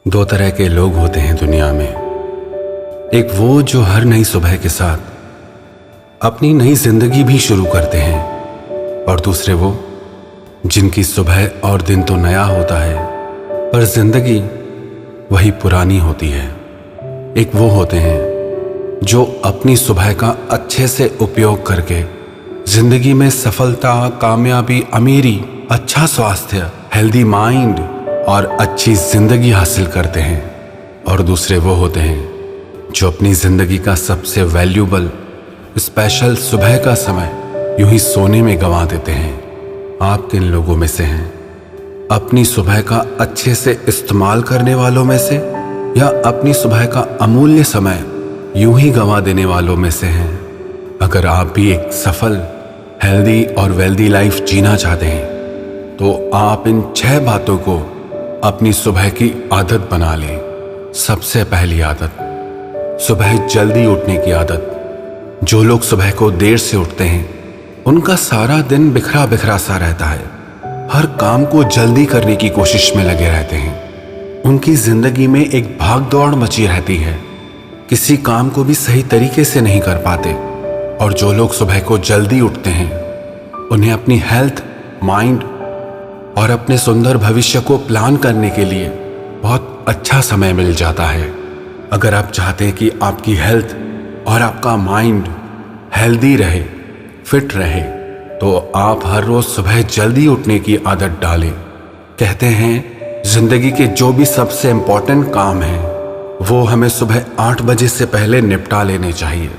दो तरह के लोग होते हैं दुनिया में। एक वो जो हर नई सुबह के साथ अपनी नई जिंदगी भी शुरू करते हैं, और दूसरे वो जिनकी सुबह और दिन तो नया होता है पर जिंदगी वही पुरानी होती है। एक वो होते हैं जो अपनी सुबह का अच्छे से उपयोग करके जिंदगी में सफलता, कामयाबी, अमीरी, अच्छा स्वास्थ्य, हेल्दी माइंड और अच्छी जिंदगी हासिल करते हैं। और दूसरे वो होते हैं जो अपनी जिंदगी का सबसे वैल्यूबल स्पेशल सुबह का समय यूं ही सोने में गंवा देते हैं। आप किन लोगों में से हैं? अपनी सुबह का अच्छे से इस्तेमाल करने वालों में से, या अपनी सुबह का अमूल्य समय यूं ही गंवा देने वालों में से हैं? अगर आप भी एक सफल, हेल्दी और वेल्दी लाइफ जीना चाहते हैं तो आप इन 6 बातों को अपनी सुबह की आदत बना लें। सबसे पहली आदत, सुबह जल्दी उठने की आदत। जो लोग सुबह को देर से उठते हैं उनका सारा दिन बिखरा बिखरा सा रहता है। हर काम को जल्दी करने की कोशिश में लगे रहते हैं। उनकी जिंदगी में एक भाग दौड़ मची रहती है, किसी काम को भी सही तरीके से नहीं कर पाते। और जो लोग सुबह को जल्दी उठते हैं उन्हें अपनी हेल्थ, माइंड और अपने सुंदर भविष्य को प्लान करने के लिए बहुत अच्छा समय मिल जाता है। अगर आप चाहते हैं कि आपकी हेल्थ और आपका माइंड हेल्दी रहे, फिट रहे, तो आप हर रोज सुबह जल्दी उठने की आदत डालें। कहते हैं जिंदगी के जो भी सबसे इम्पोर्टेंट काम हैं वो हमें सुबह 8 बजे से पहले निपटा लेने चाहिए।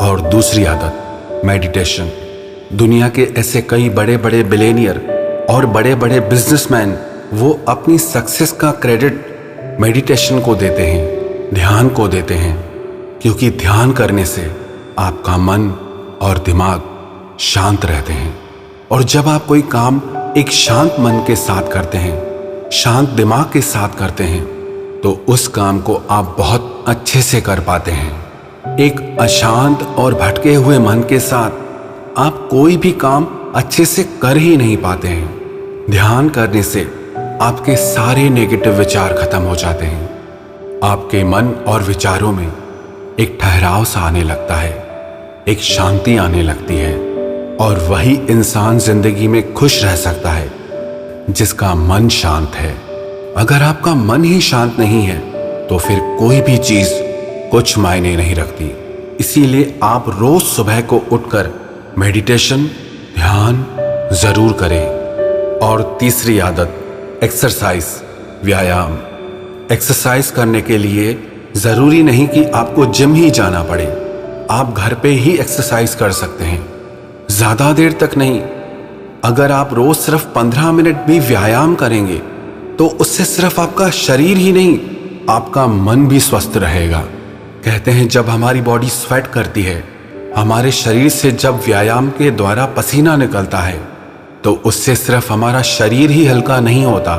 और दूसरी आदत, मेडिटेशन। दुनिया के ऐसे कई बड़े बड़े बिलियनियर और बड़े बड़े बिजनेसमैन वो अपनी सक्सेस का क्रेडिट मेडिटेशन को देते हैं, ध्यान को देते हैं। क्योंकि ध्यान करने से आपका मन और दिमाग शांत रहते हैं। और जब आप कोई काम एक शांत मन के साथ करते हैं, शांत दिमाग के साथ करते हैं, तो उस काम को आप बहुत अच्छे से कर पाते हैं। एक अशांत और भटके हुए मन के साथ आप कोई भी काम अच्छे से कर ही नहीं पाते हैं। ध्यान करने से आपके सारे नेगेटिव विचार खत्म हो जाते हैं। आपके मन और विचारों में एक ठहराव सा आने लगता है, एक शांति आने लगती है। और वही इंसान जिंदगी में खुश रह सकता है जिसका मन शांत है। अगर आपका मन ही शांत नहीं है तो फिर कोई भी चीज कुछ मायने नहीं रखती। इसीलिए आप रोज सुबह को उठकर मेडिटेशन, ध्यान जरूर करें। और तीसरी आदत, एक्सरसाइज, व्यायाम। एक्सरसाइज करने के लिए जरूरी नहीं कि आपको जिम ही जाना पड़े। आप घर पे ही एक्सरसाइज कर सकते हैं, ज्यादा देर तक नहीं। अगर आप रोज सिर्फ 15 मिनट भी व्यायाम करेंगे तो उससे सिर्फ आपका शरीर ही नहीं, आपका मन भी स्वस्थ रहेगा। कहते हैं जब हमारी बॉडी स्वेट करती है, हमारे शरीर से जब व्यायाम के द्वारा पसीना निकलता है, तो उससे सिर्फ हमारा शरीर ही हल्का नहीं होता,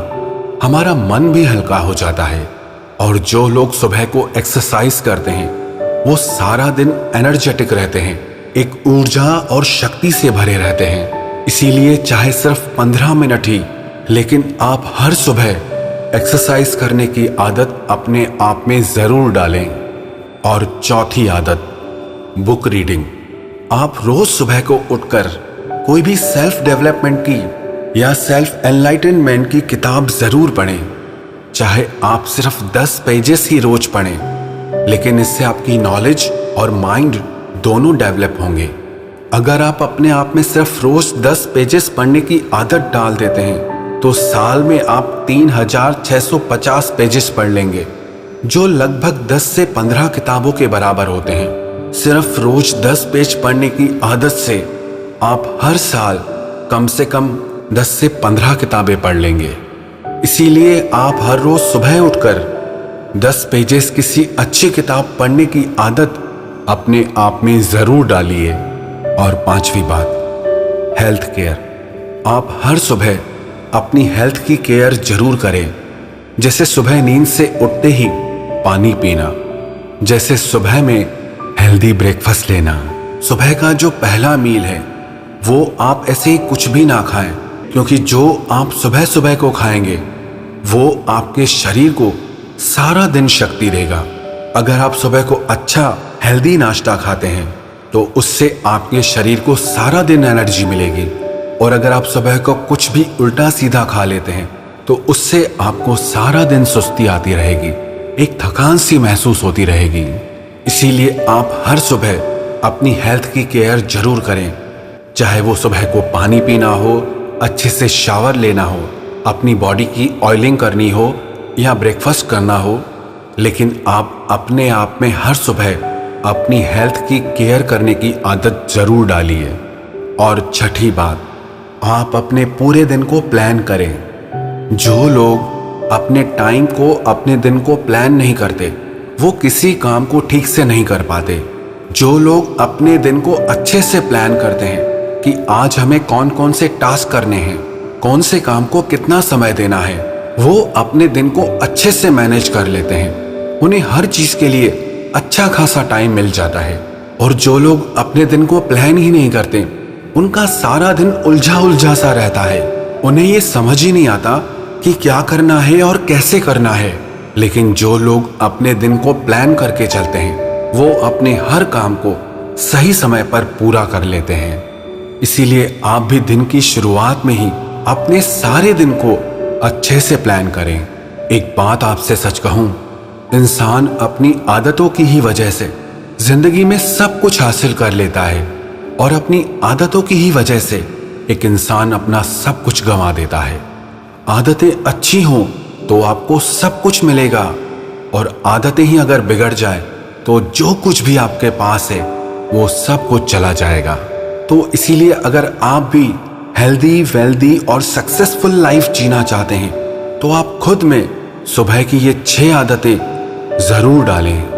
हमारा मन भी हल्का हो जाता है। और जो लोग सुबह को एक्सरसाइज करते हैं वो सारा दिन एनर्जेटिक रहते हैं, एक ऊर्जा और शक्ति से भरे रहते हैं। इसीलिए चाहे सिर्फ 15 मिनट ही, लेकिन आप हर सुबह एक्सरसाइज करने की आदत अपने आप में जरूर डालें। और चौथी आदत, बुक रीडिंग। आप रोज सुबह को उठकर कोई भी सेल्फ डेवलपमेंट की या सेल्फ एनलाइटनमेंट की किताब जरूर पढ़ें। चाहे आप सिर्फ 10 पेजेस ही रोज पढ़ें, लेकिन इससे आपकी नॉलेज और माइंड दोनों डेवलप होंगे। अगर आप अपने आप में सिर्फ रोज 10 पेजेस पढ़ने की आदत डाल देते हैं तो साल में आप 3650 पेजेस पढ़ लेंगे, जो लगभग 10 से 15 किताबों के बराबर होते हैं। सिर्फ रोज 10 पेज पढ़ने की आदत से आप हर साल कम से कम 10 से 15 किताबें पढ़ लेंगे। इसीलिए आप हर रोज सुबह उठकर 10 पेजेस किसी अच्छी किताब पढ़ने की आदत अपने आप में जरूर डालिए। और 5वीं बात, हेल्थ केयर। आप हर सुबह अपनी हेल्थ की केयर जरूर करें। जैसे सुबह नींद से उठते ही पानी पीना, जैसे सुबह में हेल्दी ब्रेकफास्ट लेना। सुबह का जो पहला मील है वो आप ऐसे ही कुछ भी ना खाएं, क्योंकि जो आप सुबह सुबह को खाएंगे वो आपके शरीर को सारा दिन शक्ति देगा। अगर आप सुबह को अच्छा हेल्दी नाश्ता खाते हैं तो उससे आपके शरीर को सारा दिन एनर्जी मिलेगी, और अगर आप सुबह को कुछ भी उल्टा सीधा खा लेते हैं तो उससे आपको सारा दिन सुस्ती आती रहेगी, एक थकान सी महसूस होती रहेगी। इसीलिए आप हर सुबह अपनी हेल्थ की केयर जरूर करें, चाहे वो सुबह को पानी पीना हो, अच्छे से शावर लेना हो, अपनी बॉडी की ऑयलिंग करनी हो या ब्रेकफास्ट करना हो, लेकिन आप अपने आप में हर सुबह अपनी हेल्थ की केयर करने की आदत जरूर डालिए। और छठी बात, आप अपने पूरे दिन को प्लान करें। जो लोग अपने टाइम को, अपने दिन को प्लान नहीं करते, वो किसी काम को ठीक से नहीं कर पाते। जो लोग अपने दिन को अच्छे से प्लान करते हैं कि आज हमें कौन कौन से टास्क करने हैं, कौन से काम को कितना समय देना है, वो अपने दिन को अच्छे से मैनेज कर लेते हैं। उन्हें हर चीज के लिए अच्छा खासा टाइम मिल जाता है। और जो लोग अपने दिन को प्लान ही नहीं करते, उनका सारा दिन उलझा उलझा सा रहता है। उन्हें ये समझ ही नहीं आता कि क्या करना है और कैसे करना है। लेकिन जो लोग अपने दिन को प्लान करके चलते हैं, वो अपने हर काम को सही समय पर पूरा कर लेते हैं। इसीलिए आप भी दिन की शुरुआत में ही अपने सारे दिन को अच्छे से प्लान करें। एक बात आपसे सच कहूं, इंसान अपनी आदतों की ही वजह से जिंदगी में सब कुछ हासिल कर लेता है, और अपनी आदतों की ही वजह से एक इंसान अपना सब कुछ गंवा देता है। आदतें अच्छी हों तो आपको सब कुछ मिलेगा, और आदतें ही अगर बिगड़ जाए तो जो कुछ भी आपके पास है वो सब कुछ चला जाएगा। तो इसीलिए अगर आप भी हेल्दी, वेल्दी और सक्सेसफुल लाइफ जीना चाहते हैं तो आप खुद में सुबह की ये 6 आदतें जरूर डालें।